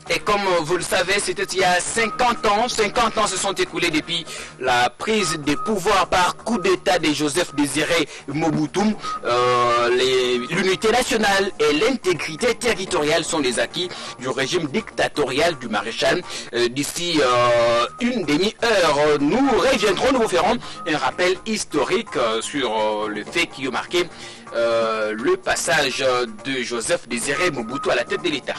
Et comme vous le savez, c'était il y a 50 ans. 50 ans se sont écoulés depuis la prise de pouvoir par coup d'État de Joseph Désiré Mobutu. L'unité nationale et l'intégrité territoriale sont les acquis du régime dictatorial du maréchal. D'ici une demi-heure, nous reviendrons, nous vous ferons un rappel historique sur le fait qui a marqué le passage de Joseph Désiré Mobutu à la tête de l'État.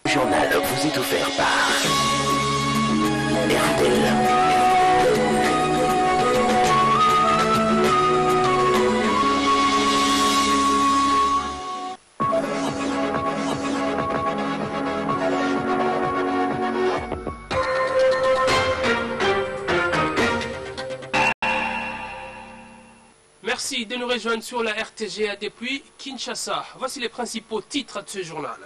Journal vous est offert par RTL. Merci de nous rejoindre sur la RTGA depuis Kinshasa. Voici les principaux titres de ce journal.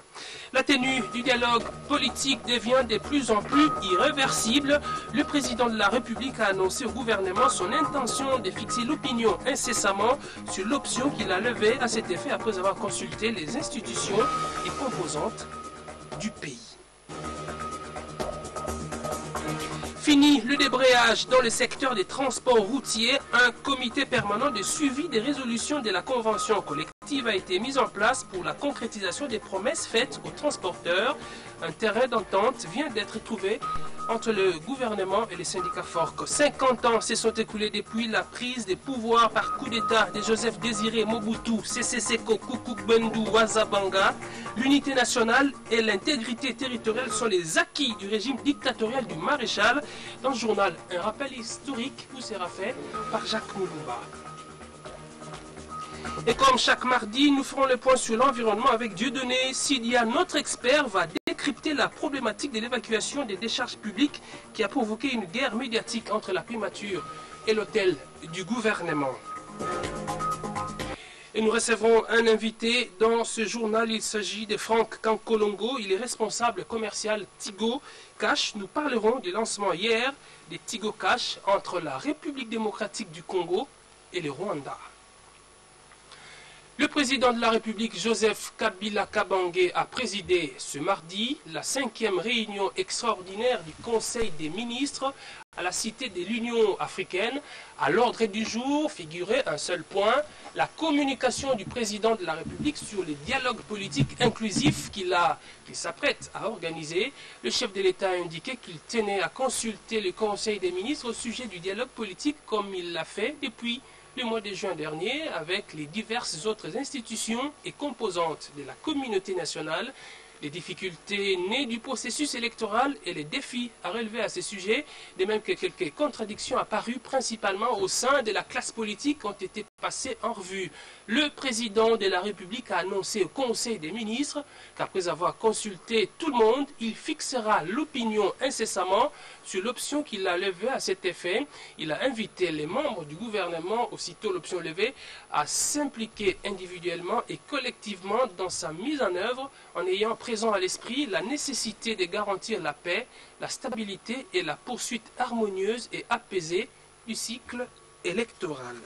La tenue du dialogue politique devient de plus en plus irréversible. Le président de la République a annoncé au gouvernement son intention de fixer l'opinion incessamment sur l'option qu'il a levée à cet effet après avoir consulté les institutions et composantes du pays. Fini le débrayage dans le secteur des transports routiers. Un comité permanent de suivi des résolutions de la convention collective a été mis en place pour la concrétisation des promesses faites aux transporteurs. Un terrain d'entente vient d'être trouvé entre le gouvernement et les syndicats FORC. 50 ans se sont écoulés depuis la prise des pouvoirs par coup d'État de Joseph Désiré Mobutu, Seseseko Kuku-Gbendu Wazabanga. L'unité nationale et l'intégrité territoriale sont les acquis du régime dictatorial du maréchal. Dans ce journal, un rappel historique vous sera fait par Jacques Moulumba. Et comme chaque mardi, nous ferons le point sur l'environnement avec Dieudonné Sidia. Notre expert va décrypter la problématique de l'évacuation des décharges publiques qui a provoqué une guerre médiatique entre la primature et l'hôtel du gouvernement. Et nous recevrons un invité dans ce journal. Il s'agit de Franck Kankolongo. Il est responsable commercial Tigo Cash. Nous parlerons du lancement hier des Tigo Cash entre la République démocratique du Congo et le Rwanda. Le président de la République, Joseph Kabila Kabange, a présidé ce mardi la 5e réunion extraordinaire du Conseil des ministres à la Cité de l'Union africaine. À l'ordre du jour figurait un seul point, la communication du président de la République sur les dialogues politiques inclusifs qu'il s'apprête à organiser. Le chef de l'État a indiqué qu'il tenait à consulter le Conseil des ministres au sujet du dialogue politique comme il l'a fait depuis le mois de juin dernier avec les diverses autres institutions et composantes de la communauté nationale. Les difficultés nées du processus électoral et les défis à relever à ce sujet, de même que quelques contradictions apparues principalement au sein de la classe politique ont été passées en revue. Le président de la République a annoncé au Conseil des ministres qu'après avoir consulté tout le monde, il fixera l'opinion incessamment sur l'option qu'il a levée à cet effet. Il a invité les membres du gouvernement, aussitôt l'option levée, à s'impliquer individuellement et collectivement dans sa mise en œuvre en ayant présent à l'esprit la nécessité de garantir la paix, la stabilité et la poursuite harmonieuse et apaisée du cycle électoral.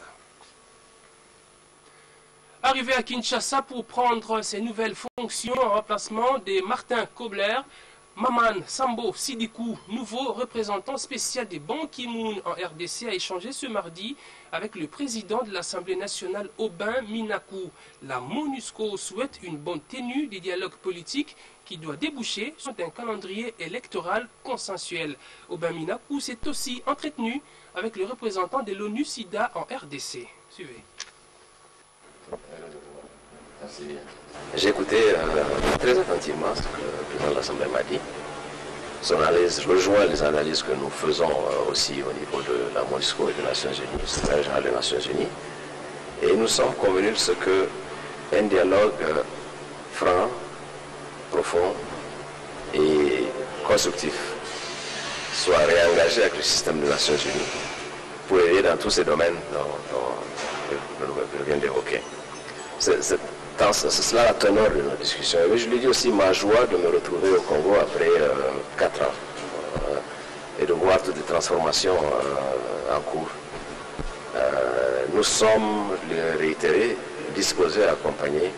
Arrivé à Kinshasa pour prendre ses nouvelles fonctions en remplacement de Martin Kobler, Maman Sambo Sidikou, nouveau représentant spécial des Ban Ki-moon en RDC, a échangé ce mardi avec le président de l'Assemblée nationale Aubin Minakou. La MONUSCO souhaite une bonne tenue des dialogues politiques qui doit déboucher sur un calendrier électoral consensuel. Aubin Minakou s'est aussi entretenu avec le représentant de l'ONU-SIDA en RDC. Suivez. J'ai écouté très attentivement ce que le président de l'Assemblée m'a dit. Son analyse rejoint les analyses que nous faisons aussi au niveau de la MONUSCO et des Nations Unies, le secrétaire général des Nations Unies. Et nous sommes convenus de ce qu'un dialogue franc, profond et constructif soit réengagé avec le système des Nations Unies pour aider dans tous ces domaines dont je viens d'évoquer. C'est cela la teneur de nos discussions. Et je lui dis aussi ma joie de me retrouver au Congo après 4 ans et de voir toutes les transformations en cours. Nous sommes, réitérés, disposés à accompagner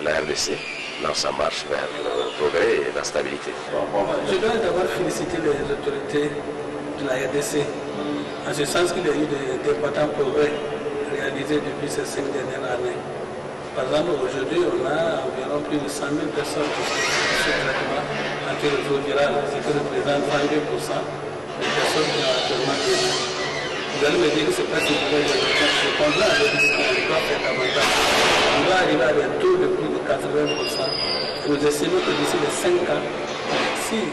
la RDC dans sa marche vers le progrès et la stabilité. Je dois d'abord féliciter les autorités de la RDC, en ce sens qu'il y a eu d'importants progrès réalisés depuis ces 5 dernières années. Par exemple, aujourd'hui, on a environ plus de 100 000 personnes qui sont sous traitement antirétroviral, ce qui représente 22% des personnes qui ont actuellement été. Vous allez me dire que c'est pas si vrai, je comprends avec ce qu'on doit faire davantage. On doit arriver à des taux de plus de 80%. Nous estimons que d'ici les 5 ans, si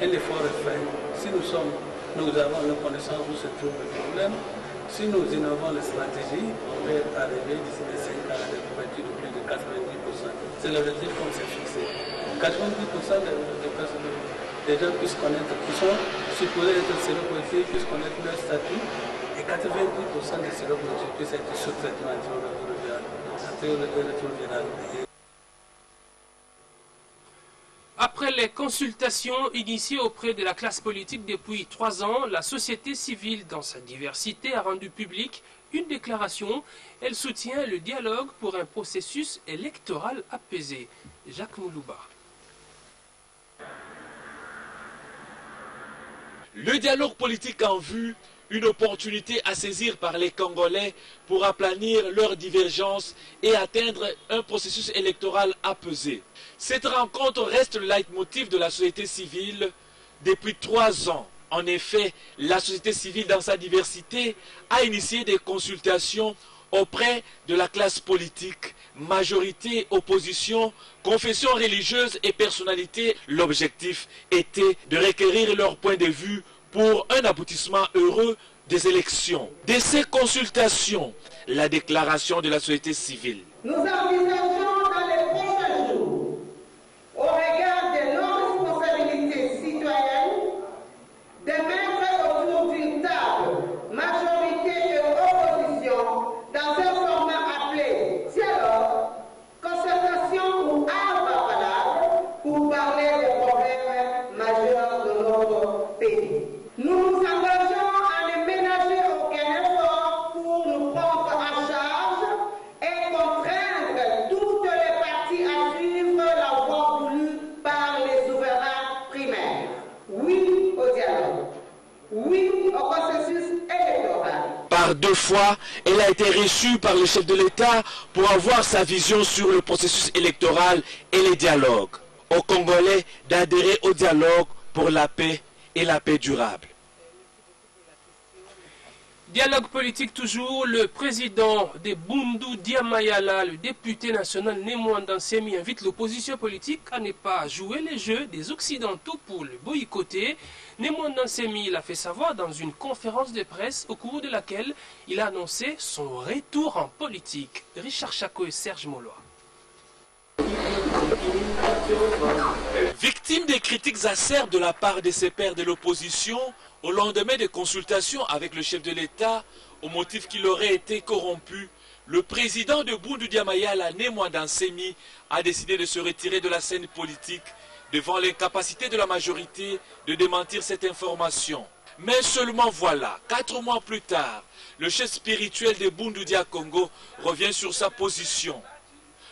un effort est fait, si nous avons la connaissance où se trouve le problème, si nous innovons les stratégies, on peut arriver d'ici les 5 ans à des couvertures de plus de 90%. C'est l'objectif qu'on s'est fixé. 90% des gens puissent connaître, qui sont supposés être séropositifs, puissent connaître leur statut, et 90% des séropositifs puissent être sous traitement antirétroviral. Après les consultations initiées auprès de la classe politique depuis 3 ans, la société civile dans sa diversité a rendu publique une déclaration. Elle soutient le dialogue pour un processus électoral apaisé. Jacques Moulouba. Le dialogue politique en vue, une opportunité à saisir par les Congolais pour aplanir leurs divergences et atteindre un processus électoral apaisé. Cette rencontre reste le leitmotiv de la société civile depuis 3 ans. En effet, la société civile dans sa diversité a initié des consultations auprès de la classe politique, majorité, opposition, confessions religieuses et personnalités. L'objectif était de requérir leur point de vue pour un aboutissement heureux des élections. De ces consultations, la déclaration de la société civile. Nous envisageons dans les prochains jours, au regard de nos responsabilités citoyennes, de mettre autour d'une table majorité et opposition dans un format appelé dialogue, concertation ou arbre valable pour parler des problèmes majeurs de notre pays. Nous nous engageons à ne ménager aucun effort pour nous prendre en charge et contraindre toutes les parties à suivre la voie voulue par les souverains primaires. Oui au dialogue. Oui au processus électoral. Par 2 fois, elle a été reçue par le chef de l'État pour avoir sa vision sur le processus électoral et les dialogues. Aux Congolais d'adhérer au dialogue pour la paix et la paix durable. Dialogue politique toujours, le président de Bundu Diamayala, le député national Némouanda Nsemi invite l'opposition politique à ne pas jouer les jeux des Occidentaux pour le boycotter. Némouanda Nsemi l'a fait savoir dans une conférence de presse au cours de laquelle il a annoncé son retour en politique. Richard Chako et Serge Moloa. Victime des critiques acerbes de la part de ses pairs de l'opposition, au lendemain des consultations avec le chef de l'État, au motif qu'il aurait été corrompu, le président de Bundu Diamayala, Némouanda Nsemi, a décidé de se retirer de la scène politique devant l'incapacité de la majorité de démentir cette information. Mais seulement voilà, 4 mois plus tard, le chef spirituel de Bundu Dia Congo revient sur sa position.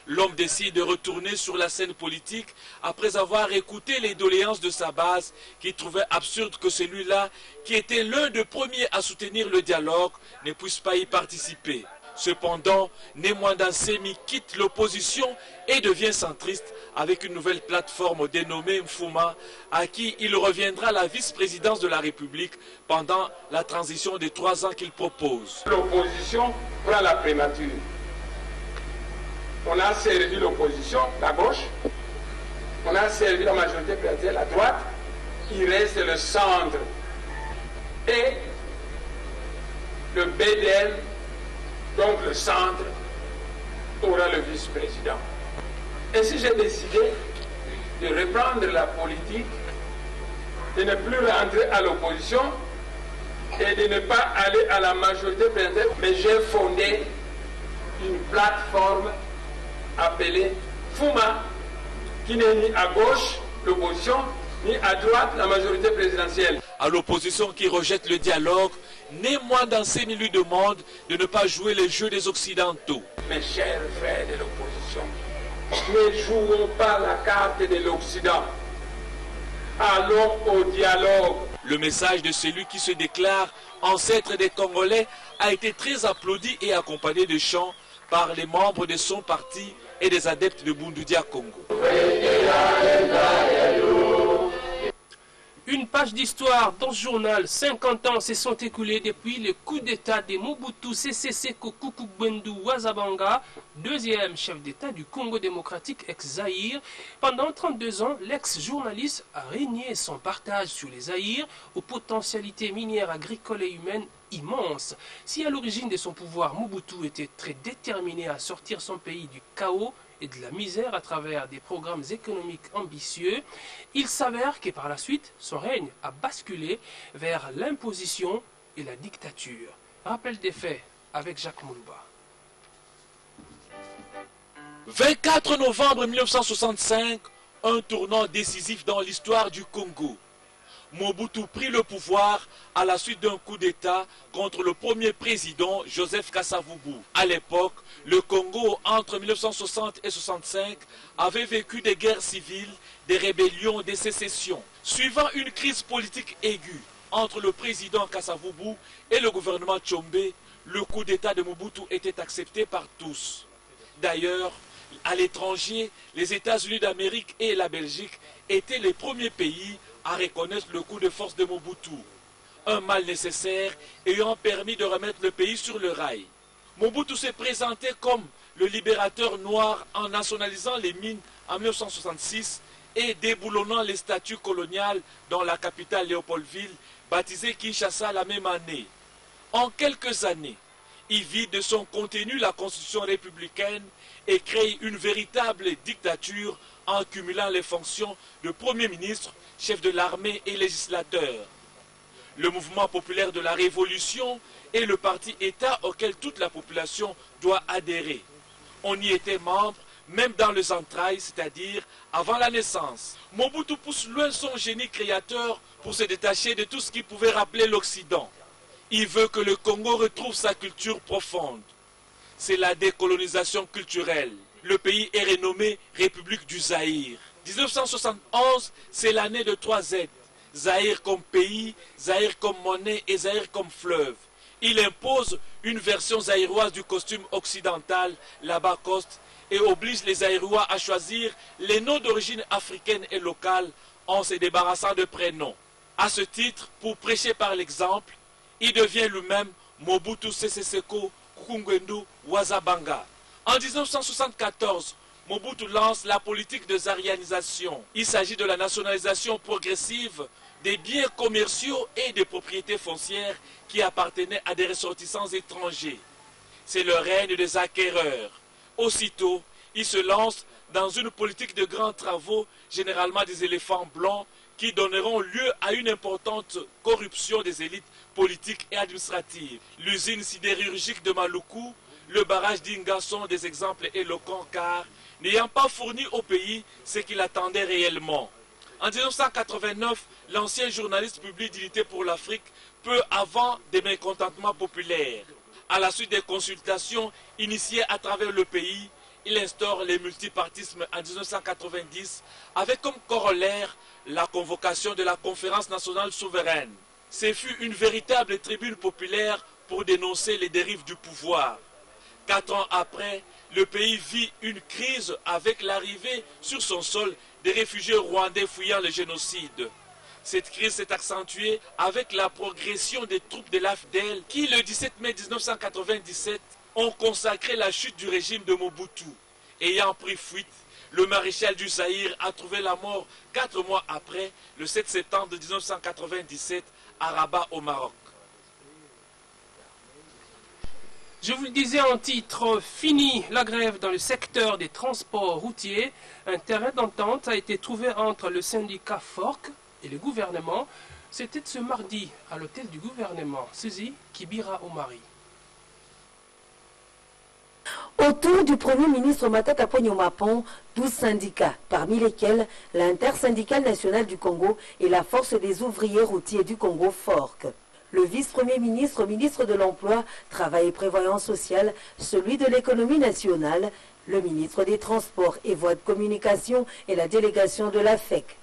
L'homme décide de retourner sur la scène politique après avoir écouté les doléances de sa base qui trouvait absurde que celui-là, qui était l'un des premiers à soutenir le dialogue, ne puisse pas y participer. Cependant, Némouanda Nsemi quitte l'opposition et devient centriste avec une nouvelle plateforme dénommée Mfuma, à qui il reviendra la vice-présidence de la République pendant la transition des 3 ans qu'il propose. L'opposition prend la primature. On a servi l'opposition, la gauche, on a servi la majorité présidentielle, la droite, il reste le centre. Et le BDL, donc le centre, aura le vice-président. Et si j'ai décidé de reprendre la politique, de ne plus rentrer à l'opposition et de ne pas aller à la majorité présidentielle, mais j'ai fondé une plateforme appelé Fuma, qui n'est ni à gauche, l'opposition, ni à droite, la majorité présidentielle. À l'opposition qui rejette le dialogue, néanmoins d'enseigne lui demande de ne pas jouer les jeux des Occidentaux. Mes chers frères de l'opposition, ne jouons pas la carte de l'Occident. Allons au dialogue. Le message de celui qui se déclare ancêtre des Congolais a été très applaudi et accompagné de chants par les membres de son parti et des adeptes de Bundu Dia Congo. Une page d'histoire dans ce journal. 50 ans se sont écoulés depuis le coup d'état de Mobutu Sese Seko Kuku-Gbendu Wazabanga, deuxième chef d'état du Congo démocratique ex-Zaïre. Pendant 32 ans, l'ex-journaliste a régné son partage sur les Zaïres aux potentialités minières, agricoles et humaines immenses. Si à l'origine de son pouvoir, Mobutu était très déterminé à sortir son pays du chaos et de la misère à travers des programmes économiques ambitieux, il s'avère que par la suite, son règne a basculé vers l'imposition et la dictature. Rappel des faits avec Jacques Mouluba. 24 novembre 1965, un tournant décisif dans l'histoire du Congo. Mobutu prit le pouvoir à la suite d'un coup d'État contre le premier président Joseph Kasavubu. À l'époque, le Congo, entre 1960 et 1965, avait vécu des guerres civiles, des rébellions, des sécessions. Suivant une crise politique aiguë entre le président Kasavubu et le gouvernement Tshombe, le coup d'État de Mobutu était accepté par tous. D'ailleurs, à l'étranger, les États-Unis d'Amérique et la Belgique étaient les premiers pays à reconnaître le coup de force de Mobutu. Un mal nécessaire ayant permis de remettre le pays sur le rail. Mobutu s'est présenté comme le libérateur noir en nationalisant les mines en 1966 et déboulonnant les statues coloniales dans la capitale Léopoldville, baptisée Kinshasa la même année. En quelques années, il vide de son contenu la constitution républicaine et crée une véritable dictature en cumulant les fonctions de Premier ministre, chef de l'armée et législateur. Le mouvement populaire de la Révolution est le parti-État auquel toute la population doit adhérer. On y était membre, même dans les entrailles, c'est-à-dire avant la naissance. Mobutu pousse loin son génie créateur pour se détacher de tout ce qui pouvait rappeler l'Occident. Il veut que le Congo retrouve sa culture profonde. C'est la décolonisation culturelle. Le pays est renommé République du Zaïre. 1971, c'est l'année de 3 Z. Zaïre comme pays, Zaïre comme monnaie et Zaïre comme fleuve. Il impose une version zaïroise du costume occidental, la Bakost, et oblige les Zaïrois à choisir les noms d'origine africaine et locale en se débarrassant de prénoms. À ce titre, pour prêcher par l'exemple, il devient lui-même Mobutu Sese Seko Kuku-Gbendu Wazabanga. En 1974, Mobutu lance la politique de zarianisation. Il s'agit de la nationalisation progressive des biens commerciaux et des propriétés foncières qui appartenaient à des ressortissants étrangers. C'est le règne des acquéreurs. Aussitôt, il se lance dans une politique de grands travaux, généralement des éléphants blancs, qui donneront lieu à une importante corruption des élites politiques et administratives. L'usine sidérurgique de Maluku, le barrage d'Inga sont des exemples éloquents car, n'ayant pas fourni au pays ce qu'il attendait réellement. En 1989, l'ancien journaliste publie d'Unité pour l'Afrique peu avant des mécontentements populaires. À la suite des consultations initiées à travers le pays, il instaure le multipartisme en 1990 avec comme corollaire la convocation de la Conférence nationale souveraine. Ce fut une véritable tribune populaire pour dénoncer les dérives du pouvoir. 4 ans après, le pays vit une crise avec l'arrivée sur son sol des réfugiés rwandais fuyant le génocide. Cette crise s'est accentuée avec la progression des troupes de l'AFDEL qui, le 17 mai 1997, ont consacré la chute du régime de Mobutu. Ayant pris fuite, le maréchal du Zaïre a trouvé la mort 4 mois après, le 7 septembre 1997, à Rabat au Maroc. Je vous le disais en titre, fini la grève dans le secteur des transports routiers. Un terrain d'entente a été trouvé entre le syndicat FORC et le gouvernement. C'était ce mardi à l'hôtel du gouvernement, saisi Kibira Omari. Autour du Premier ministre Matata Ponyo Mapon, 12 syndicats, parmi lesquels l'Intersyndicale nationale du Congo et la Force des ouvriers routiers du Congo, FORC. Le vice-premier ministre, ministre de l'Emploi, Travail et Prévoyance sociale, celui de l'économie nationale, le ministre des Transports et Voies de communication et la délégation de la FEC.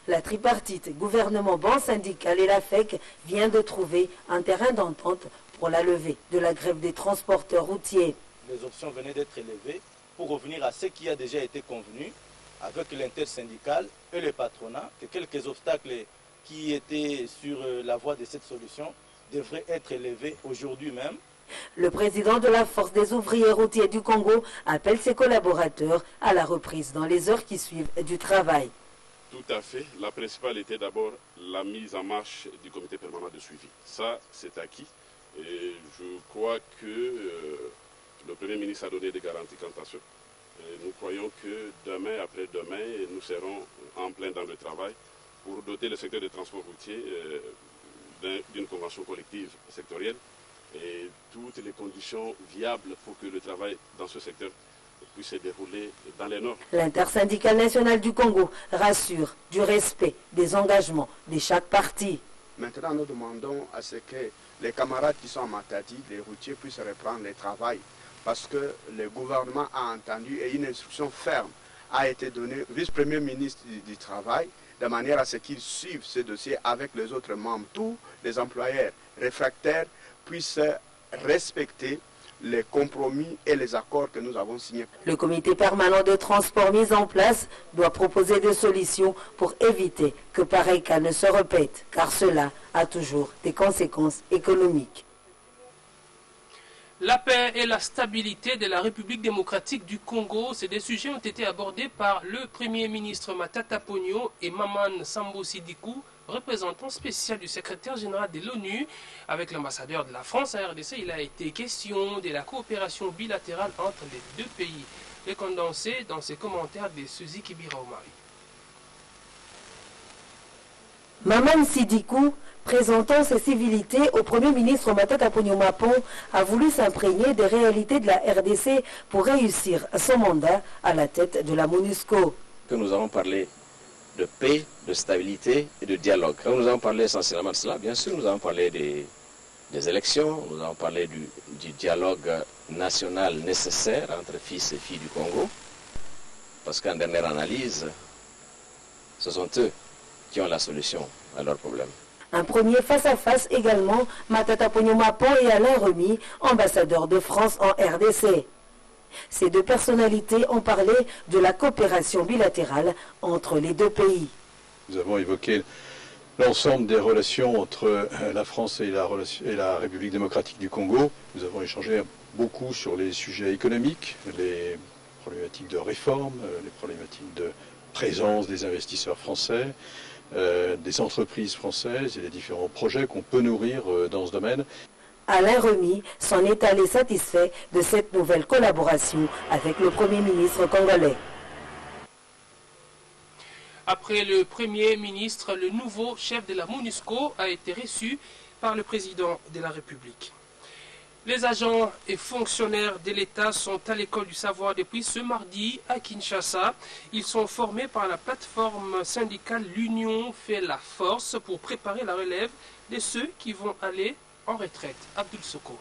La tripartite, gouvernement, banque syndicale et la FEC vient de trouver un terrain d'entente pour la levée de la grève des transporteurs routiers. Les options venaient d'être élevées pour revenir à ce qui a déjà été convenu avec l'intersyndicale et le patronat, que quelques obstacles qui étaient sur la voie de cette solution devraient être élevés aujourd'hui même. Le président de la Force des ouvriers routiers du Congo appelle ses collaborateurs à la reprise dans les heures qui suivent du travail. Tout à fait. La principale était d'abord la mise en marche du comité permanent de suivi. Ça, c'est acquis. Et je crois que le Premier ministre a donné des garanties quant à ça. Et nous croyons que demain, après-demain, nous serons en plein dans le travail pour doter le secteur des transports routiers d'une convention collective sectorielle et toutes les conditions viables pour que le travail dans ce secteur puisse se dérouler dans les normes. L'Intersyndicale nationale du Congo rassure du respect des engagements de chaque parti. Maintenant, nous demandons à ce que les camarades qui sont en Matadi, les routiers, puissent reprendre le travail parce que le gouvernement a entendu et une instruction ferme a été donnée au vice-premier ministre du Travail de manière à ce qu'ils suivent ce dossier avec les autres membres. Tous les employeurs réfractaires puissent respecter les compromis et les accords que nous avons signés. Le comité permanent de transport mis en place doit proposer des solutions pour éviter que pareil cas ne se répète, car cela a toujours des conséquences économiques. La paix et la stabilité de la République démocratique du Congo, ces deux sujets ont été abordés par le Premier ministre Matata Ponyo et Maman Sambo Sidikou, représentant spécial du secrétaire général de l'ONU. Avec l'ambassadeur de la France à RDC, il a été question de la coopération bilatérale entre les deux pays. Les condensés dans ses commentaires de Suzy Kibira Omari. Maman Sidikou, présentant ses civilités au Premier ministre Matata Ponyo Mapon, a voulu s'imprégner des réalités de la RDC pour réussir son mandat à la tête de la MONUSCO. Que nous avons parlé de paix, de stabilité et de dialogue. Quand nous avons parlé essentiellement de cela, bien sûr, nous avons parlé des élections, nous avons parlé du dialogue national nécessaire entre fils et filles du Congo, parce qu'en dernière analyse, ce sont eux qui ont la solution à leurs problèmes. Un premier face-à-face également, Matata Ponyo Mapon et Alain Remy, ambassadeurs de France en RDC. Ces deux personnalités ont parlé de la coopération bilatérale entre les deux pays. Nous avons évoqué l'ensemble des relations entre la France et la République démocratique du Congo. Nous avons échangé beaucoup sur les sujets économiques, les problématiques de réforme, les problématiques de présence des investisseurs français, des entreprises françaises et les différents projets qu'on peut nourrir dans ce domaine. Alain Remy s'en est allé satisfait de cette nouvelle collaboration avec le Premier ministre congolais. Après le Premier ministre, le nouveau chef de la MONUSCO a été reçu par le président de la République. Les agents et fonctionnaires de l'État sont à l'école du savoir depuis ce mardi à Kinshasa. Ils sont formés par la plateforme syndicale L'Union fait la force pour préparer la relève de ceux qui vont aller en retraite. Abdoul Soko.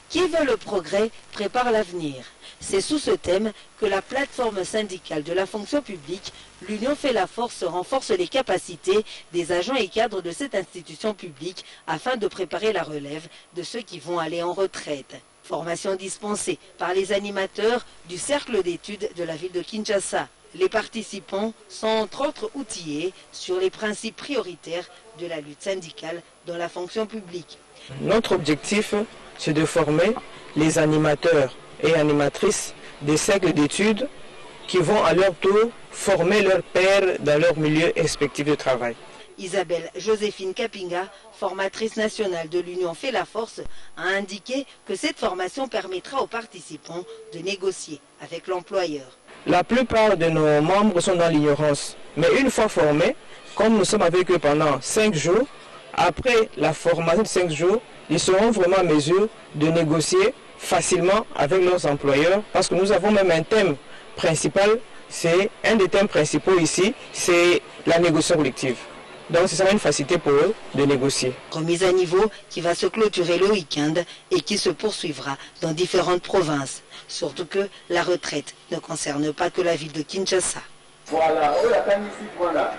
Qui veut le progrès prépare l'avenir. C'est sous ce thème que la plateforme syndicale de la fonction publique, l'Union fait la force, renforce les capacités des agents et cadres de cette institution publique afin de préparer la relève de ceux qui vont aller en retraite. Formation dispensée par les animateurs du cercle d'études de la ville de Kinshasa. Les participants sont entre autres outillés sur les principes prioritaires de la lutte syndicale dans la fonction publique. Notre objectif, c'est de former les animateurs et animatrices des cercles d'études qui vont à leur tour former leurs pairs dans leur milieu respectif de travail. Isabelle Joséphine Kapinga, formatrice nationale de l'Union fait la force, a indiqué que cette formation permettra aux participants de négocier avec l'employeur. La plupart de nos membres sont dans l'ignorance, mais une fois formés, comme nous sommes avec eux pendant 5 jours, Après la formation de 5 jours, ils seront vraiment à mesure de négocier facilement avec leurs employeurs parce que nous avons même un thème principal, c'est un des thèmes principaux ici, c'est la négociation collective. Donc ce sera une facilité pour eux de négocier. Remise à niveau qui va se clôturer le week-end et qui se poursuivra dans différentes provinces. Surtout que la retraite ne concerne pas que la ville de Kinshasa. Voilà, voilà.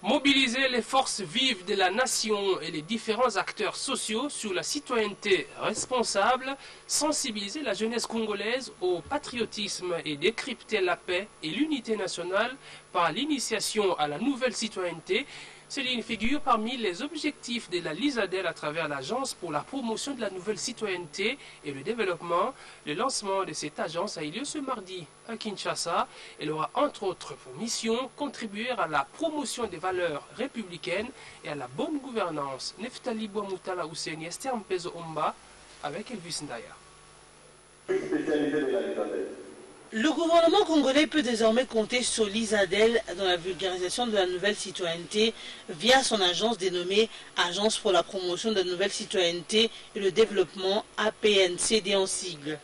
Mobiliser les forces vives de la nation et les différents acteurs sociaux sur la citoyenneté responsable, sensibiliser la jeunesse congolaise au patriotisme et décrypter la paix et l'unité nationale par l'initiation à la nouvelle citoyenneté. C'est une figure parmi les objectifs de la LISADEL à travers l'Agence pour la promotion de la nouvelle citoyenneté et le développement. Le lancement de cette agence a eu lieu ce mardi à Kinshasa. Elle aura entre autres pour mission contribuer à la promotion des valeurs républicaines et à la bonne gouvernance. Neftali Boamutala Ouseni, Esther Mpezo Omba avec Elvis Ndaya. Le gouvernement congolais peut désormais compter sur l'ISADEL dans la vulgarisation de la nouvelle citoyenneté via son agence dénommée Agence pour la promotion de la nouvelle citoyenneté et le développement, APNCD en sigle.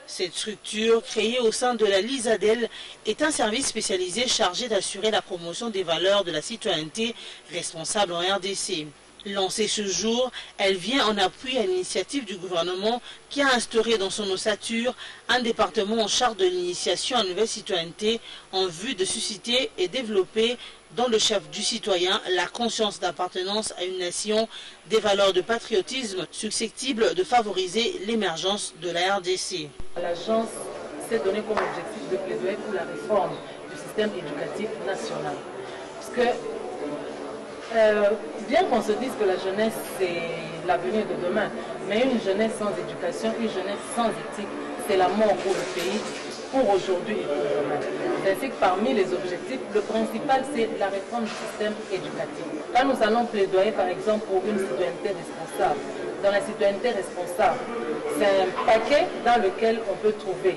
Cette structure, créée au sein de la LISADEL, est un service spécialisé chargé d'assurer la promotion des valeurs de la citoyenneté responsable en RDC. Lancée ce jour, elle vient en appui à l'initiative du gouvernement qui a instauré dans son ossature un département en charge de l'initiation à la nouvelle citoyenneté en vue de susciter et développer dans le chef du citoyen la conscience d'appartenance à une nation, des valeurs de patriotisme susceptibles de favoriser l'émergence de la RDC. L'agence s'est donné comme objectif de plaidoyer pour la réforme du système éducatif national. Parce que bien qu'on se dise que la jeunesse c'est l'avenir de demain, mais une jeunesse sans éducation, une jeunesse sans éthique, c'est la mort pour le pays, pour aujourd'hui et pour demain. C'est ainsi que parmi les objectifs, le principal c'est la réforme du système éducatif. Quand nous allons plaidoyer par exemple pour une citoyenneté responsable, dans la citoyenneté responsable, c'est un paquet dans lequel on peut trouver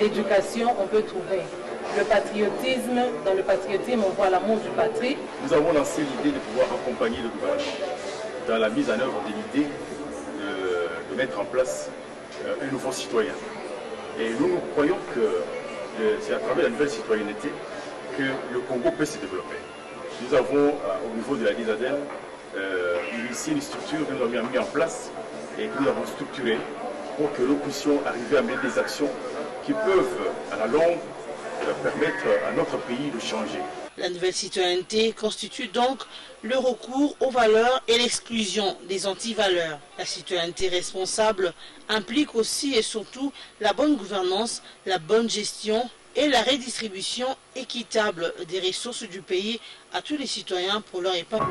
l'éducation, on peut trouver le patriotisme. Dans le patriotisme, on voit l'amour du patrie. Nous avons lancé l'idée de pouvoir accompagner le gouvernement dans la mise en œuvre de l'idée de mettre en place un nouveau citoyen. Et nous croyons que c'est à travers la nouvelle citoyenneté que le Congo peut se développer. Nous avons, au niveau de la LISADEL, initié une structure que nous avons mis en place et que nous avons structurée pour que nous puissions arriver à mener des actions qui peuvent, à la longue, permettre à notre pays de changer. La nouvelle citoyenneté constitue donc le recours aux valeurs et l'exclusion des antivaleurs. La citoyenneté responsable implique aussi et surtout la bonne gouvernance, la bonne gestion et la redistribution équitable des ressources du pays à tous les citoyens pour leur épargne.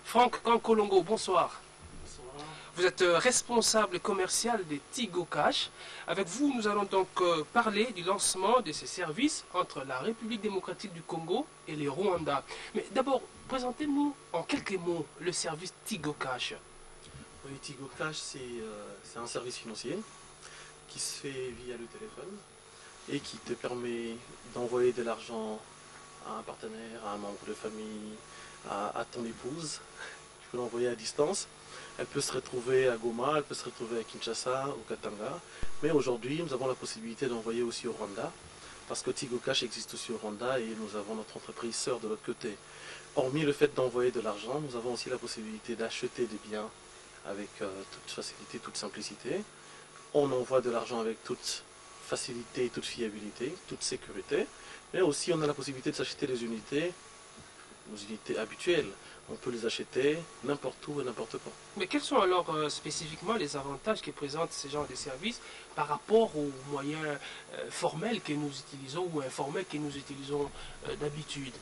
Franck Kankolongo, bonsoir. Vous êtes responsable commercial des Tigo Cash. Avec vous, nous allons donc parler du lancement de ces services entre la République démocratique du Congo et les Rwandais. Mais d'abord, présentez-nous en quelques mots le service Tigo Cash. Oui, Tigo Cash, c'est un service financier qui se fait via le téléphone et qui te permet d'envoyer de l'argent à un partenaire, à un membre de famille, à ton épouse. Tu peux l'envoyer à distance. Elle peut se retrouver à Goma, elle peut se retrouver à Kinshasa, au Katanga. Mais aujourd'hui, nous avons la possibilité d'envoyer aussi au Rwanda, parce que Tigo Cash existe aussi au Rwanda et nous avons notre entreprise sœur de l'autre côté. Hormis le fait d'envoyer de l'argent, nous avons aussi la possibilité d'acheter des biens avec toute facilité, toute simplicité. On envoie de l'argent avec toute facilité, toute fiabilité, toute sécurité. Mais aussi, on a la possibilité de s'acheter des unités, nos unités habituelles. On peut les acheter n'importe où et n'importe quand. Mais quels sont alors spécifiquement les avantages que présentent ces genres de services par rapport aux moyens formels que nous utilisons ou informels que nous utilisons d'habitude,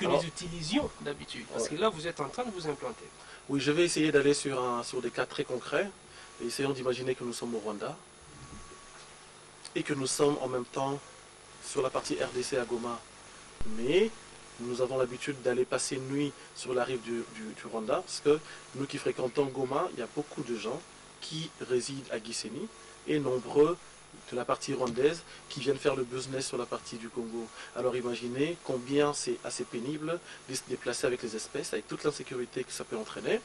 nous utilisions d'habitude? Parce que là, vous êtes en train de vous implanter. Oui, je vais essayer d'aller sur des cas très concrets. Et essayons d'imaginer que nous sommes au Rwanda et que nous sommes en même temps sur la partie RDC à Goma. Mais nous avons l'habitude d'aller passer une nuit sur la rive du Rwanda, parce que nous qui fréquentons Goma, il y a beaucoup de gens qui résident à Gisenyi et nombreux de la partie rwandaise qui viennent faire le business sur la partie du Congo. Alors imaginez combien c'est assez pénible de se déplacer avec les espèces, avec toute l'insécurité que ça peut entraîner,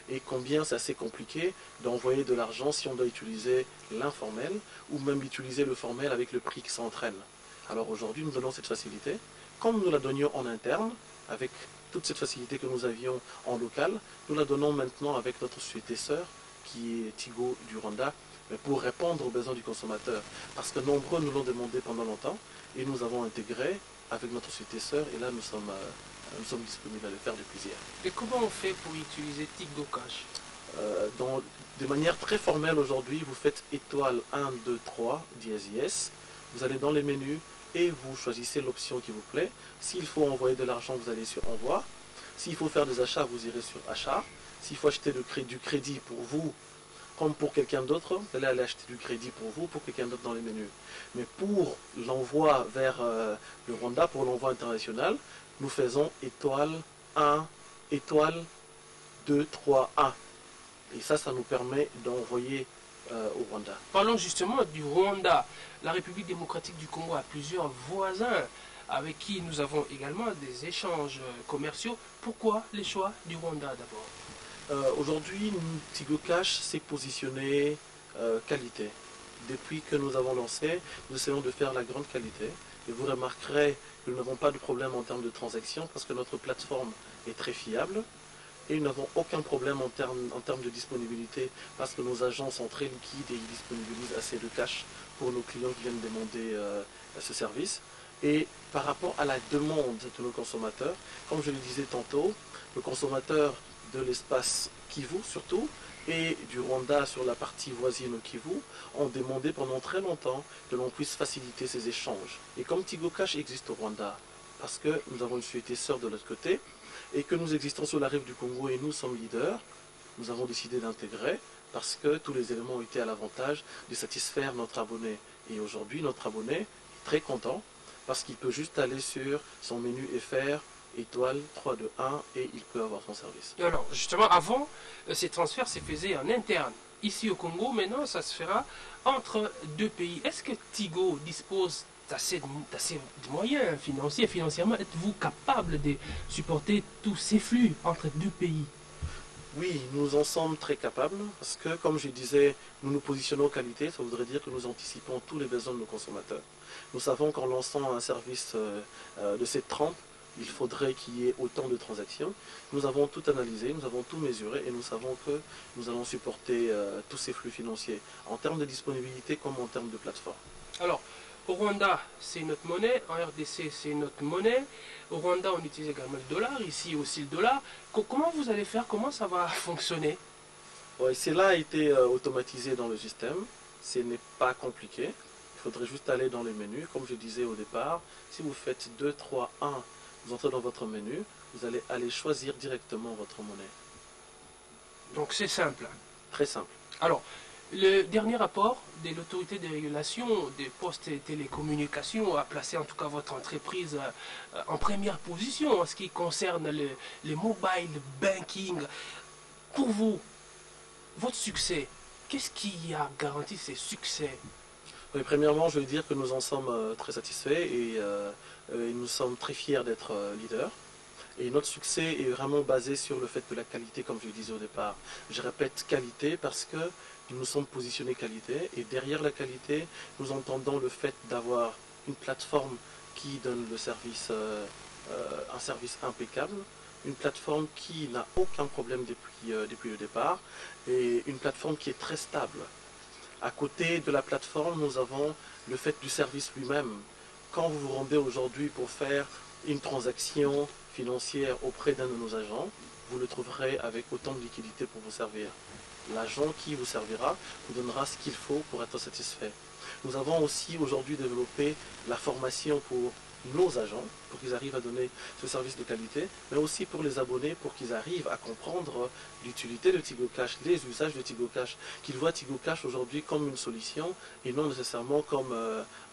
et combien c'est assez compliqué d'envoyer de l'argent si on doit utiliser l'informel ou même utiliser le formel avec le prix que ça entraîne. Alors aujourd'hui, nous donnons cette facilité, comme nous la donnions en interne, avec toute cette facilité que nous avions en local, nous la donnons maintenant avec notre société sœur, qui est Tigo du Rwanda, mais pour répondre aux besoins du consommateur. Parce que nombreux nous l'ont demandé pendant longtemps, et nous avons intégré avec notre société sœur, et là nous sommes disponibles à le faire depuis hier. Et comment on fait pour utiliser Tigo Cash? De manière très formelle aujourd'hui, vous faites étoile 1, 2, 3, dièse yes, vous allez dans les menus et vous choisissez l'option qui vous plaît. S'il faut envoyer de l'argent, vous allez sur envoi. S'il faut faire des achats, vous irez sur achat. S'il faut acheter du crédit pour vous, comme pour quelqu'un d'autre, vous allez aller acheter du crédit pour vous, pour quelqu'un d'autre dans les menus. Mais pour l'envoi vers le Rwanda, pour l'envoi international, nous faisons étoile 1, étoile 2, 3, 1. Et ça nous permet d'envoyer au Rwanda. Parlons justement du Rwanda. La République démocratique du Congo a plusieurs voisins avec qui nous avons également des échanges commerciaux. Pourquoi les choix du Rwanda d'abord? Aujourd'hui, Tigo Cash s'est positionné qualité. Depuis que nous avons lancé, nous essayons de faire la grande qualité. Et vous remarquerez que nous n'avons pas de problème en termes de transactions parce que notre plateforme est très fiable. Et nous n'avons aucun problème en termes de disponibilité parce que nos agents sont très liquides et ils disponibilisent assez de cash pour nos clients qui viennent demander ce service. Et par rapport à la demande de nos consommateurs, comme je le disais tantôt, le consommateur de l'espace Kivu surtout et du Rwanda sur la partie voisine au Kivu ont demandé pendant très longtemps que l'on puisse faciliter ces échanges. Et comme Tigo Cash existe au Rwanda, parce que nous avons une société sœur de l'autre côté, et que nous existons sur la rive du Congo et nous sommes leaders, nous avons décidé d'intégrer parce que tous les éléments ont été à l'avantage de satisfaire notre abonné. Et aujourd'hui, notre abonné est très content parce qu'il peut juste aller sur son menu et faire étoile 321 et il peut avoir son service. Alors justement, avant, ces transferts se faisaient en interne. Ici au Congo, maintenant, ça se fera entre deux pays. Est-ce que Tigo dispose d'assez de moyens financiers, financièrement? Êtes-vous capable de supporter tous ces flux entre deux pays? Oui, nous en sommes très capables parce que, comme je disais, nous nous positionnons en qualité. Ça voudrait dire que nous anticipons tous les besoins de nos consommateurs. Nous savons qu'en lançant un service de cette trempe, il faudrait qu'il y ait autant de transactions. Nous avons tout analysé, nous avons tout mesuré et nous savons que nous allons supporter tous ces flux financiers en termes de disponibilité comme en termes de plateforme. Alors, au Rwanda, c'est notre monnaie. En RDC, c'est notre monnaie. Au Rwanda, on utilise également le dollar. Ici aussi le dollar. Comment vous allez faire? Comment ça va fonctionner? Ouais, cela a été automatisé dans le système. Ce n'est pas compliqué. Il faudrait juste aller dans les menus. Comme je disais au départ, si vous faites 2, 3, 1, vous entrez dans votre menu, vous allez aller choisir directement votre monnaie. Donc c'est simple. Très simple. Alors, le dernier rapport de l'autorité de régulation des postes et télécommunications a placé en tout cas votre entreprise en première position en ce qui concerne le mobile banking. Pour vous, votre succès, qu'est-ce qui a garanti ce succès? Oui, premièrement, je veux dire que nous en sommes très satisfaits et nous sommes très fiers d'être leaders. Et notre succès est vraiment basé sur le fait de la qualité, comme je le disais au départ. Je répète qualité parce que nous nous sommes positionnés qualité et derrière la qualité, nous entendons le fait d'avoir une plateforme qui donne le service, un service impeccable, une plateforme qui n'a aucun problème depuis le départ et une plateforme qui est très stable. À côté de la plateforme, nous avons le fait du service lui-même. Quand vous vous rendez aujourd'hui pour faire une transaction financière auprès d'un de nos agents, vous le trouverez avec autant de liquidité pour vous servir. L'agent qui vous servira vous donnera ce qu'il faut pour être satisfait. Nous avons aussi aujourd'hui développé la formation pour nos agents, pour qu'ils arrivent à donner ce service de qualité, mais aussi pour les abonnés, pour qu'ils arrivent à comprendre l'utilité de Tigo Cash, les usages de Tigo Cash, qu'ils voient Tigo Cash aujourd'hui comme une solution et non nécessairement comme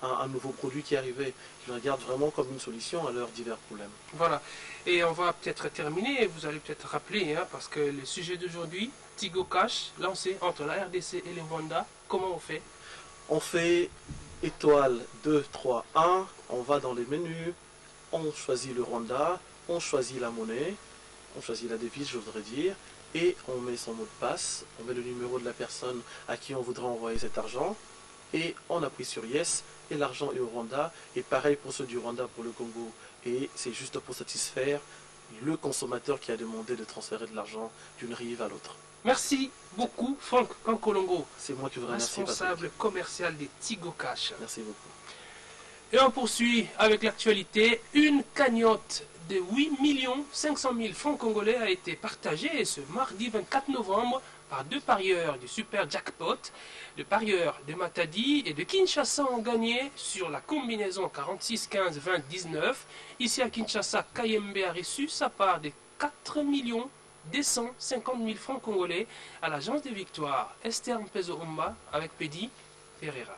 un nouveau produit qui est arrivé, qu'ils regardent vraiment comme une solution à leurs divers problèmes. Voilà, et on va peut-être terminer, vous allez peut-être rappeler, parce que le sujet d'aujourd'hui, Tigo Cash, lancé entre la RDC et le Rwanda, comment on fait? On fait étoile 2, 3, 1, on va dans les menus, on choisit le Rwanda, on choisit la monnaie, on choisit la devise, je voudrais dire, et on met son mot de passe, on met le numéro de la personne à qui on voudrait envoyer cet argent, et on appuie sur Yes, et l'argent est au Rwanda, et pareil pour ceux du Rwanda pour le Congo, et c'est juste pour satisfaire le consommateur qui a demandé de transférer de l'argent d'une rive à l'autre. Merci beaucoup, Franck Kankolongo. C'est moi qui vous remercie, responsable commercial des Tigo Cash. Merci beaucoup. Et on poursuit avec l'actualité. Une cagnotte de 8 500 000 francs congolais a été partagée ce mardi 24 novembre par deux parieurs du Super Jackpot. Les parieurs de Matadi et de Kinshasa ont gagné sur la combinaison 46 15 20 19. Ici à Kinshasa, Kayembe a reçu sa part de 4 250 000 francs congolais à l'agence de victoire Esther Mpezo Omba avec Pedi Ferreira.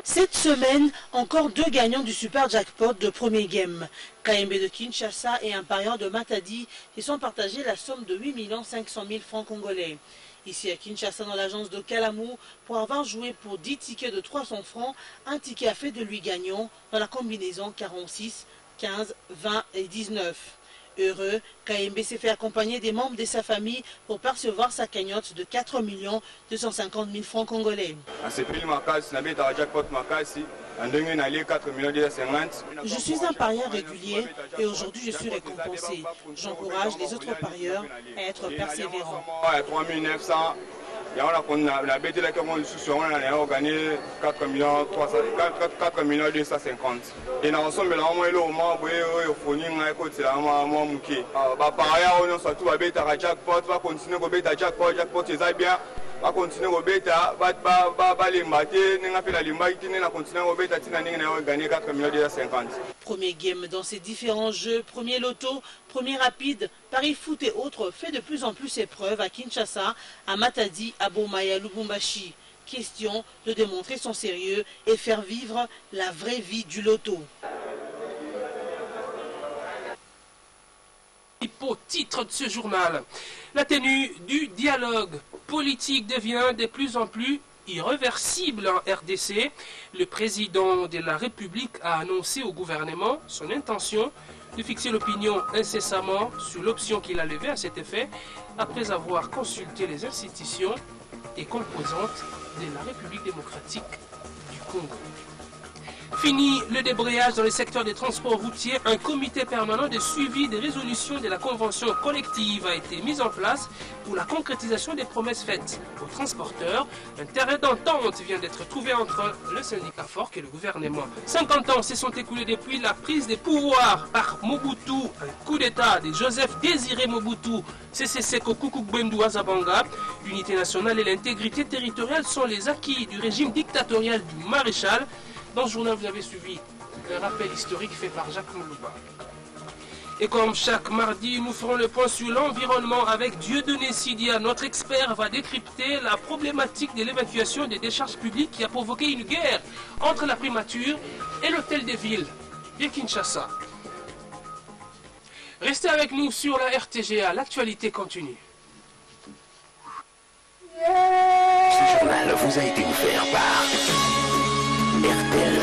Cette semaine, encore deux gagnants du Super Jackpot de premier game. KMB de Kinshasa et un parieur de Matadi qui sont partagés la somme de 8 500 000 francs congolais. Ici à Kinshasa, dans l'agence de Kalamou, pour avoir joué pour 10 tickets de 300 francs, un ticket a fait de lui gagnant dans la combinaison 46, 15, 20 et 19. Heureux, KMB s'est fait accompagner des membres de sa famille pour percevoir sa cagnotte de 4 250 000 francs congolais. Je suis un parieur régulier et aujourd'hui je suis récompensé. J'encourage les autres parieurs à être persévérants. On a gagné 4 250 et dans l'ensemble, on a va continuer au bêta, va les mater, n'a fait la limite, n'a continué au bêta, n'a gagné 4 250. Premier game dans ces différents jeux, premier loto, premier rapide, Paris foot et autres fait de plus en plus épreuve à Kinshasa, à Matadi, à Boma et à Lubumbashi. Question de démontrer son sérieux et faire vivre la vraie vie du loto. Au titre de ce journal, la tenue du dialogue politique devient de plus en plus irréversible en RDC. Le président de la République a annoncé au gouvernement son intention de fixer l'opinion incessamment sur l'option qu'il a levée à cet effet après avoir consulté les institutions et composantes de la République démocratique du Congo. Fini le débrayage dans le secteur des transports routiers, un comité permanent de suivi des résolutions de la convention collective a été mis en place pour la concrétisation des promesses faites aux transporteurs. Un terrain d'entente vient d'être trouvé entre le syndicat FORC et le gouvernement. 50 ans se sont écoulés depuis la prise des pouvoirs par Mobutu, un coup d'état de Joseph Désiré Mobutu, CCC Kokukukbendu Azabanga. L'unité nationale et l'intégrité territoriale sont les acquis du régime dictatorial du maréchal. Dans ce journal, vous avez suivi un rappel historique fait par Jacques Moulouba. Et comme chaque mardi, nous ferons le point sur l'environnement avec Dieudonné Sidia. Notre expert va décrypter la problématique de l'évacuation des décharges publiques qui a provoqué une guerre entre la primature et l'hôtel des villes de Kinshasa. Restez avec nous sur la RTGA, l'actualité continue. Ce journal vous a été offert par RTL.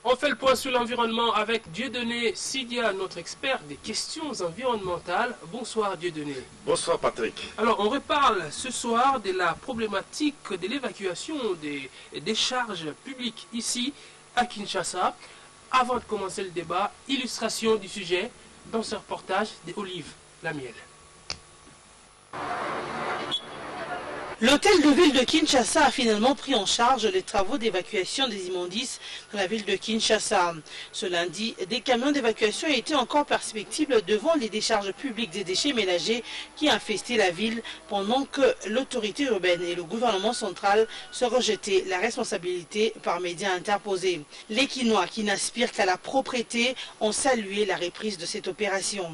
On fait le point sur l'environnement avec Dieudonné Sidia, notre expert des questions environnementales. Bonsoir Dieudonné. Bonsoir Patrick. Alors on reparle ce soir de la problématique de l'évacuation des décharges publiques ici à Kinshasa. Avant de commencer le débat, illustration du sujet dans ce reportage d'Olive Lamiel. L'hôtel de ville de Kinshasa a finalement pris en charge les travaux d'évacuation des immondices dans la ville de Kinshasa. Ce lundi, des camions d'évacuation étaient encore perspectibles devant les décharges publiques des déchets ménagers qui infestaient la ville pendant que l'autorité urbaine et le gouvernement central se rejetaient la responsabilité par médias interposés. Les Kinois qui n'aspirent qu'à la propreté ont salué la reprise de cette opération.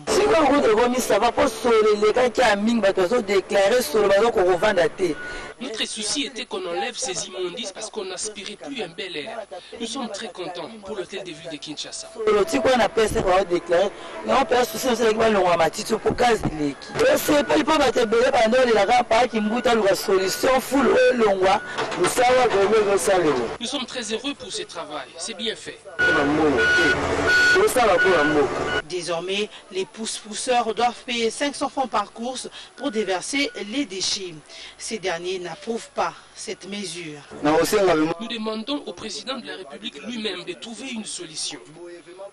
Notre souci était qu'on enlève ces immondices parce qu'on n'aspirait plus un bel air. Nous sommes très contents pour l'hôtel de ville de Kinshasa. Nous sommes très heureux pour ce travail. C'est bien fait. Désormais, les pousse-pousseurs doivent payer 500 francs par course pour déverser les déchets. Ces derniers n'approuvent pas cette mesure. Nous demandons au président de la République lui-même de trouver une solution.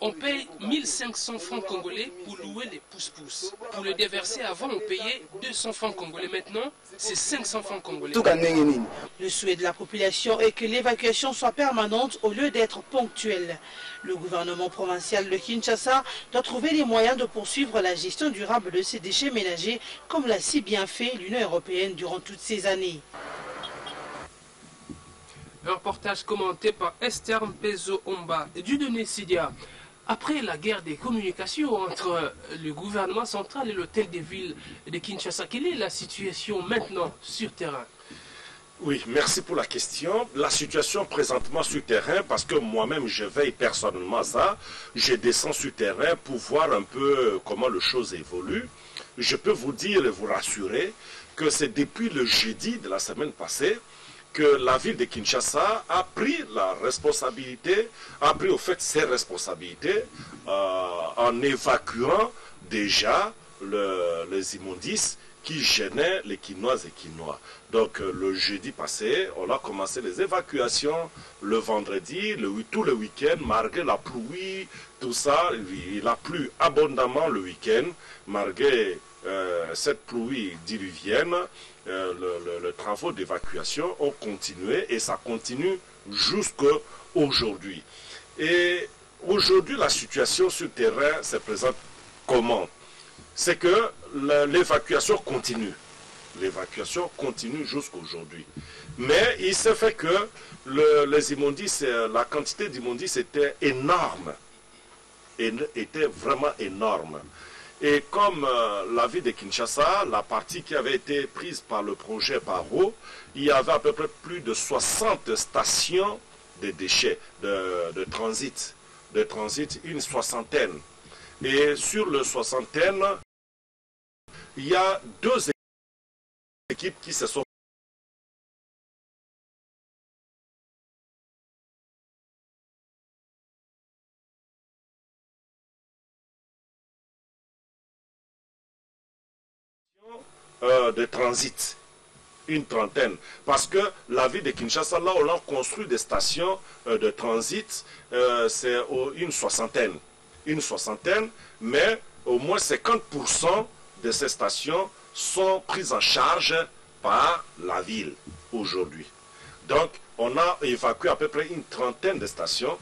On paye 1500 francs congolais pour louer les pousse-pousse. Pour le déverser avant, on payait 200 francs congolais. Maintenant, c'est 500 francs congolais. Le souhait de la population est que l'évacuation soit permanente au lieu d'être ponctuelle. Le gouvernement provincial de Kinshasa doit trouver les moyens de poursuivre la gestion durable de ces déchets ménagers, comme l'a si bien fait l'Union européenne durant toutes ces années. Un reportage commenté par Esther Mpezo-Omba et Dieudonné Sidia. Après la guerre des communications entre le gouvernement central et l'hôtel de ville de Kinshasa, quelle est la situation maintenant sur terrain? Oui, merci pour la question. La situation présentement sur terrain, parce que moi-même je veille personnellement à ça, je descends sur terrain pour voir un peu comment les choses évoluent. Je peux vous dire et vous rassurer que c'est depuis le jeudi de la semaine passée que la ville de Kinshasa a pris la responsabilité, a pris au fait ses responsabilités en évacuant déjà les immondices qui gênaient les Kinoises et Kinois. Donc le jeudi passé, on a commencé les évacuations le vendredi, tout le week-end, malgré la pluie, tout ça, il a plu abondamment le week-end, malgré cette pluie diluvienne. Les travaux d'évacuation ont continué et ça continue jusqu'à aujourd'hui. Et aujourd'hui, la situation sur terrain se présente comment? C'est que l'évacuation continue. L'évacuation continue jusqu'à aujourd'hui. Mais il s'est fait que les immondices, la quantité d'immondices était énorme. Était vraiment énorme. Et comme la ville de Kinshasa, la partie qui avait été prise par le projet Paro, il y avait à peu près plus de 60 stations de déchets, de transit, une soixantaine. Et sur le soixantaine, il y a 2 équipes qui se sont de transit, une trentaine, parce que la ville de Kinshasa, là on a construit des stations de transit, c'est une soixantaine, mais au moins 50% de ces stations sont prises en charge par la ville aujourd'hui. Donc on a évacué à peu près une trentaine de stations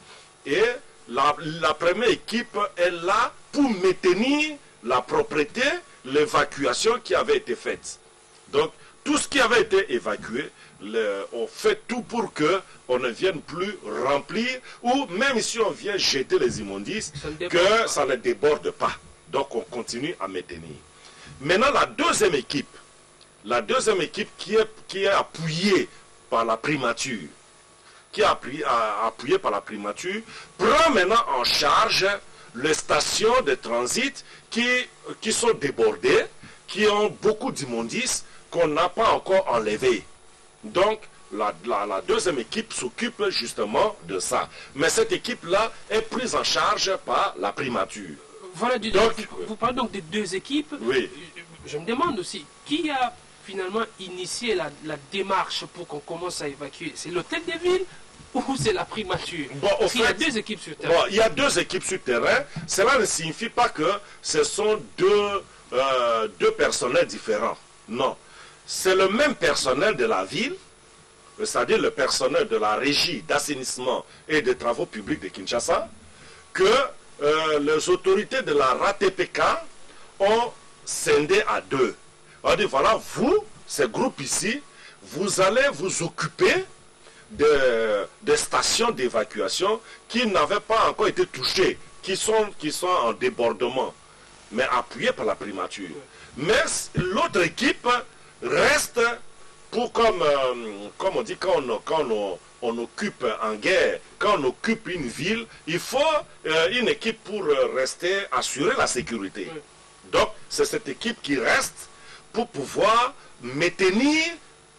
et la première équipe est là pour maintenir la propreté, l'évacuation qui avait été faite. Donc, tout ce qui avait été évacué, on fait tout pour qu'on ne vienne plus remplir, ou même si on vient jeter les immondices, que ça ne déborde pas. Donc, on continue à maintenir. Maintenant, la deuxième équipe qui est appuyée par la primature, prend maintenant en charge les stations de transit qui sont débordées, qui ont beaucoup d'immondices qu'on n'a pas encore enlevés. Donc, la deuxième équipe s'occupe justement de ça. Mais cette équipe-là est prise en charge par la primature. Voilà, donc, vous parlez donc des 2 équipes. Oui. Je me demande aussi, qui a finalement initié la démarche pour qu'on commence à évacuer? C'est l'hôtel de ville ou c'est la primature? Il y a 2 équipes sur terrain. Bon, il y a 2 équipes sur terrain. Cela ne signifie pas que ce sont deux personnels différents. Non. c'est le même personnel de la ville, c'est-à-dire le personnel de la régie d'assainissement et des travaux publics de Kinshasa, que les autorités de la RATPK ont scindé à deux. On dit, voilà, vous, ce groupe ici, vous allez vous occuper des stations d'évacuation qui n'avaient pas encore été touchées, qui sont en débordement, mais appuyées par la primature. Mais l'autre équipe reste pour, comme on dit, quand on occupe en guerre, quand on occupe une ville, il faut une équipe pour assurer la sécurité. Donc, c'est cette équipe qui reste pour pouvoir maintenir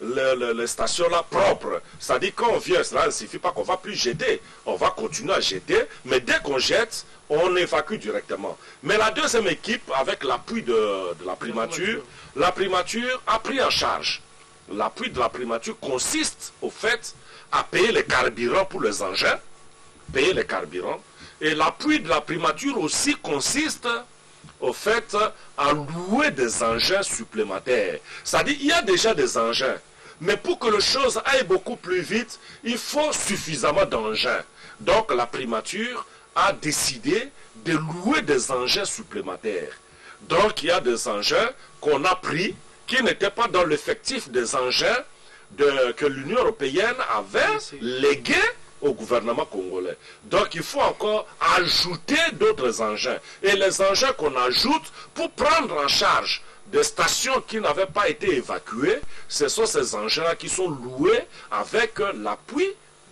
les stations-là propres. C'est-à-dire quand on vient, cela ne suffit pas qu'on va plus jeter. On va continuer à jeter, mais dès qu'on jette, on évacue directement. Mais la deuxième équipe, avec l'appui de la primature a pris en charge. L'appui de la primature consiste au fait à payer les carburants pour les engins, payer les carburants. Et l'appui de la primature aussi consiste au fait à louer des engins supplémentaires. C'est-à-dire il y a déjà des engins, mais pour que les choses aillent beaucoup plus vite, il faut suffisamment d'engins. Donc la primature a décidé de louer des engins supplémentaires. Donc il y a des engins qu'on a pris, qui n'étaient pas dans l'effectif des engins que l'Union européenne avait légués au gouvernement congolais. Donc il faut encore ajouter d'autres engins. Et les engins qu'on ajoute pour prendre en charge des stations qui n'avaient pas été évacuées, ce sont ces engins-là qui sont loués avec l'appui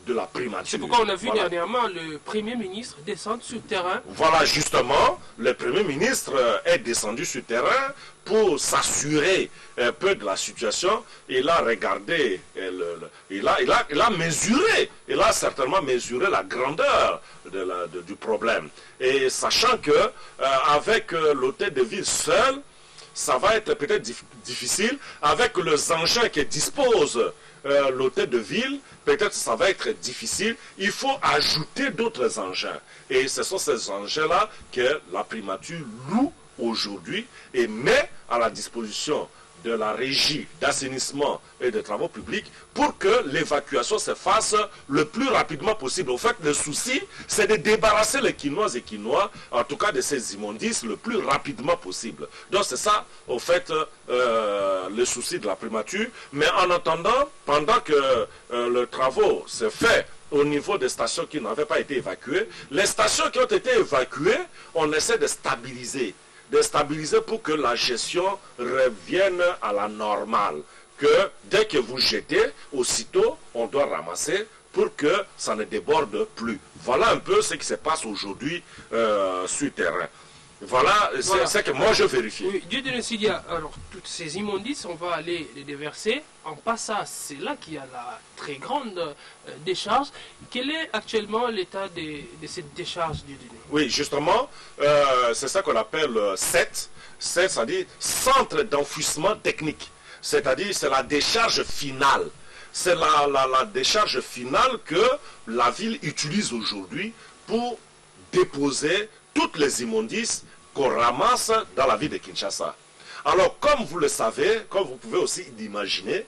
de la primature. C'est pourquoi on a vu dernièrement le Premier ministre descendre sur le terrain. Voilà, justement, le Premier ministre est descendu sur le terrain pour s'assurer un peu de la situation. Il a regardé, il a mesuré, il a certainement mesuré la grandeur du problème. Et sachant que avec l'hôtel de ville seul, ça va être peut-être difficile. Avec les engins qui disposent l'hôtel de ville, peut-être ça va être difficile. Il faut ajouter d'autres engins. Et ce sont ces engins-là que la primature loue aujourd'hui et met à la disposition de la régie d'assainissement et de travaux publics pour que l'évacuation se fasse le plus rapidement possible. Au fait, le souci, c'est de débarrasser les Quinoises et Quinois, en tout cas de ces immondices, le plus rapidement possible. Donc c'est ça, au fait, le souci de la primature. Mais en attendant, pendant que le travaux se fait au niveau des stations qui n'avaient pas été évacuées, les stations qui ont été évacuées, on essaie de stabiliser pour que la gestion revienne à la normale. Que dès que vous jetez, aussitôt, on doit ramasser pour que ça ne déborde plus. Voilà un peu ce qui se passe aujourd'hui sur le terrain. Voilà, c'est que moi je vérifie. Oui, Dieu de Sidia, alors toutes ces immondices, on va aller les déverser. En passant, c'est là qu'il y a la très grande décharge. Quel est actuellement l'état de cette décharge, Dieu de Dieu? Oui, justement, c'est ça qu'on appelle CET. CET, c'est-à-dire Centre d'enfouissement technique. C'est-à-dire c'est la décharge finale. C'est la décharge finale que la ville utilise aujourd'hui pour déposer toutes les immondices qu'on ramasse dans la ville de Kinshasa. Alors, comme vous le savez, comme vous pouvez aussi l'imaginer,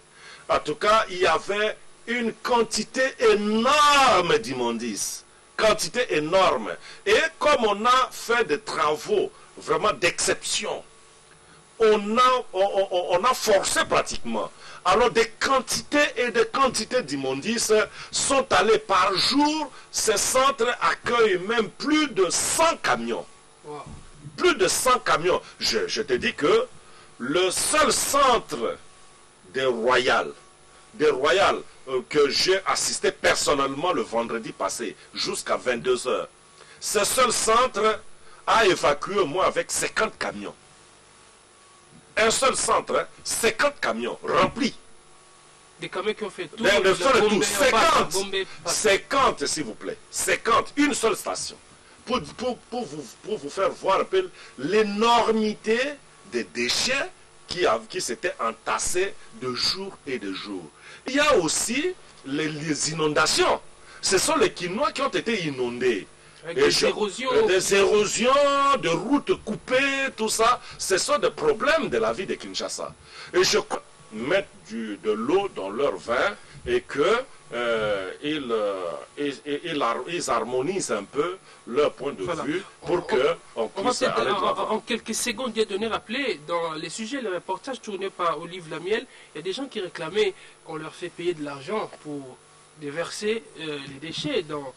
en tout cas, il y avait une quantité énorme d'immondices. Quantité énorme. Et comme on a fait des travaux vraiment d'exception, on a forcé pratiquement. Alors des quantités et des quantités d'immondices sont allées par jour. Ces centres accueillent même plus de 100 camions. Wow. Plus de 100 camions. Je te dis que le seul centre des Royal que j'ai assisté personnellement le vendredi passé jusqu'à 22 h, ce seul centre a évacué au moins avec 50 camions. Un seul centre, 50 camions remplis. Des camions qui ont fait tout. 50 s'il vous plaît. 50, une seule station. Pour vous faire voir un peu l'énormité des déchets qui s'étaient entassés de jour et de jour. Il y a aussi les inondations. Ce sont les Quinois qui ont été inondés. Des érosions, de routes coupées, tout ça. Ce sont des problèmes de la vie de Kinshasa. Et mettent de l'eau dans leur vin et que ils harmonisent un peu leur point de vue pour qu'on puisse aller de l'avant. En quelques secondes, j'ai donné rappeler dans les sujets, le reportage tourné par Olive Lamiel, il y a des gens qui réclamaient qu'on leur fait payer de l'argent pour déverser les déchets dans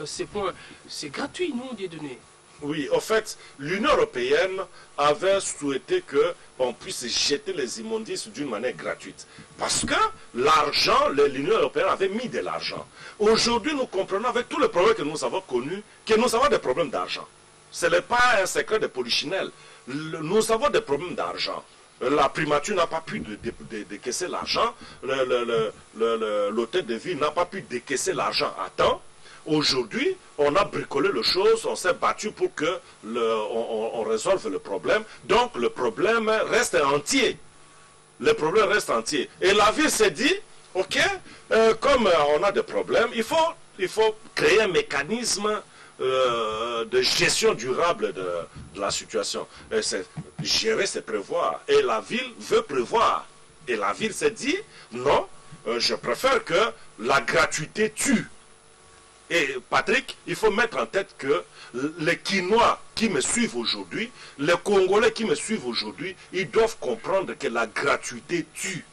ces points. C'est gratuit, nous, on dit donné. Oui, en fait, l'Union européenne avait souhaité qu'on puisse jeter les immondices d'une manière gratuite. Parce que l'argent, l'Union européenne avait mis de l'argent. Aujourd'hui, nous comprenons avec tous les problèmes que nous avons connus, que nous avons des problèmes d'argent. Ce n'est pas un secret de polichinelle. Nous avons des problèmes d'argent. La primature n'a pas pu décaisser l'argent. L'hôtel de ville n'a pas pu décaisser l'argent à temps. Aujourd'hui, on a bricolé les choses, on s'est battu pour que on résolve le problème. Donc, le problème reste entier. Le problème reste entier. Et la ville s'est dit, ok, comme on a des problèmes, il faut créer un mécanisme de gestion durable de la situation. Gérer, c'est prévoir. Et la ville veut prévoir. Et la ville s'est dit, non, je préfère que la gratuité tue. Et Patrick, il faut mettre en tête que les Quinois qui me suivent aujourd'hui, les Congolais qui me suivent aujourd'hui, ils doivent comprendre que la gratuité tue.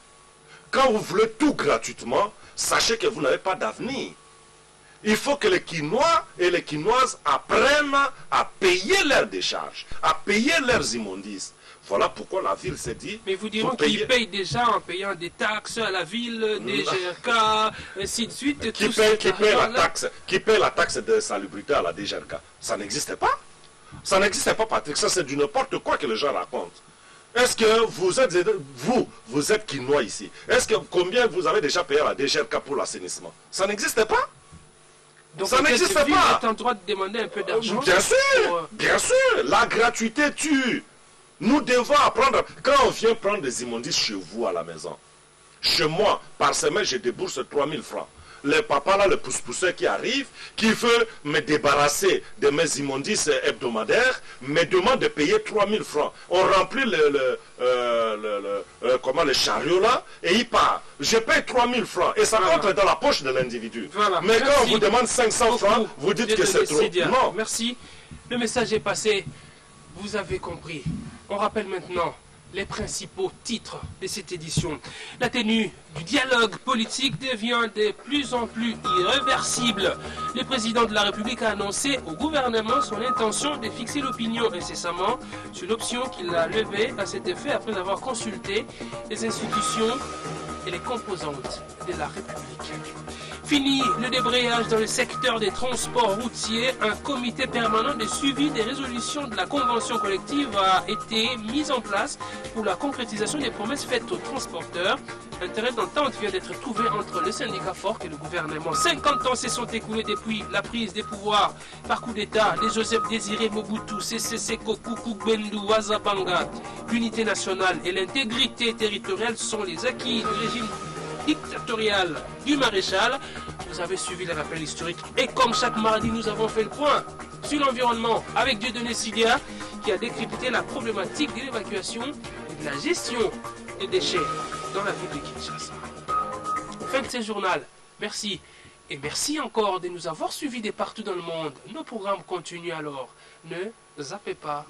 Quand vous voulez tout gratuitement, sachez que vous n'avez pas d'avenir. Il faut que les Quinois et les Quinoises apprennent à payer leurs décharges, à payer leurs immondices. Voilà pourquoi la ville s'est dit... Mais vous direz qu'ils payent déjà en payant des taxes à la ville, des GRK, ainsi de suite. Qui paye la taxe de salubrité à la DGRK? Ça n'existait pas. Ça n'existait pas, Patrick. Ça, c'est du n'importe quoi que les gens racontent. Est-ce que vous êtes Quinois ici? Est-ce que combien vous avez déjà payé à la DGRK pour l'assainissement? Ça n'existait pas. Donc ça n'existe pas. Vous êtes en droit de demander un peu d'argent. Bien sûr, bien sûr. La gratuité tue. Nous devons apprendre, quand on vient prendre des immondices chez vous à la maison, chez moi, par semaine, je débourse 3000 francs. Le papa là, le pousse-pousseur qui arrive, qui veut me débarrasser de mes immondices hebdomadaires, me demande de payer 3000 francs. On remplit le chariot là, et il part. Je paye 3000 francs, et ça rentre dans la poche de l'individu. Voilà. Mais quand on vous demande 500 francs, vous dites que c'est trop. Non. Merci. Le message est passé. Vous avez compris. On rappelle maintenant les principaux titres de cette édition. La tenue du dialogue politique devient de plus en plus irréversible. Le président de la République a annoncé au gouvernement son intention de fixer l'opinion incessamment sur l'option qu'il a levée à cet effet après avoir consulté les institutions et les composantes de la République. Fini le débrayage dans le secteur des transports routiers. Un comité permanent de suivi des résolutions de la convention collective a été mis en place pour la concrétisation des promesses faites aux transporteurs. Un terrain d'entente vient d'être trouvé entre le syndicat FORC et le gouvernement. 50 ans se sont écoulés depuis la prise des pouvoirs par coup d'État de Joseph Désiré Mobutu, CCC Koku Gbendu Wazabanga. L'unité nationale et l'intégrité territoriale sont les acquis du régime dictatorial du maréchal. Vous avez suivi les rappels historiques et comme chaque mardi, nous avons fait le point sur l'environnement avec Dieudonné Sidia qui a décrypté la problématique de l'évacuation et de la gestion des déchets dans la ville de Kinshasa. Fin de ce journal. Merci. Et merci encore de nous avoir suivis de partout dans le monde. Nos programmes continuent alors. Ne zappez pas.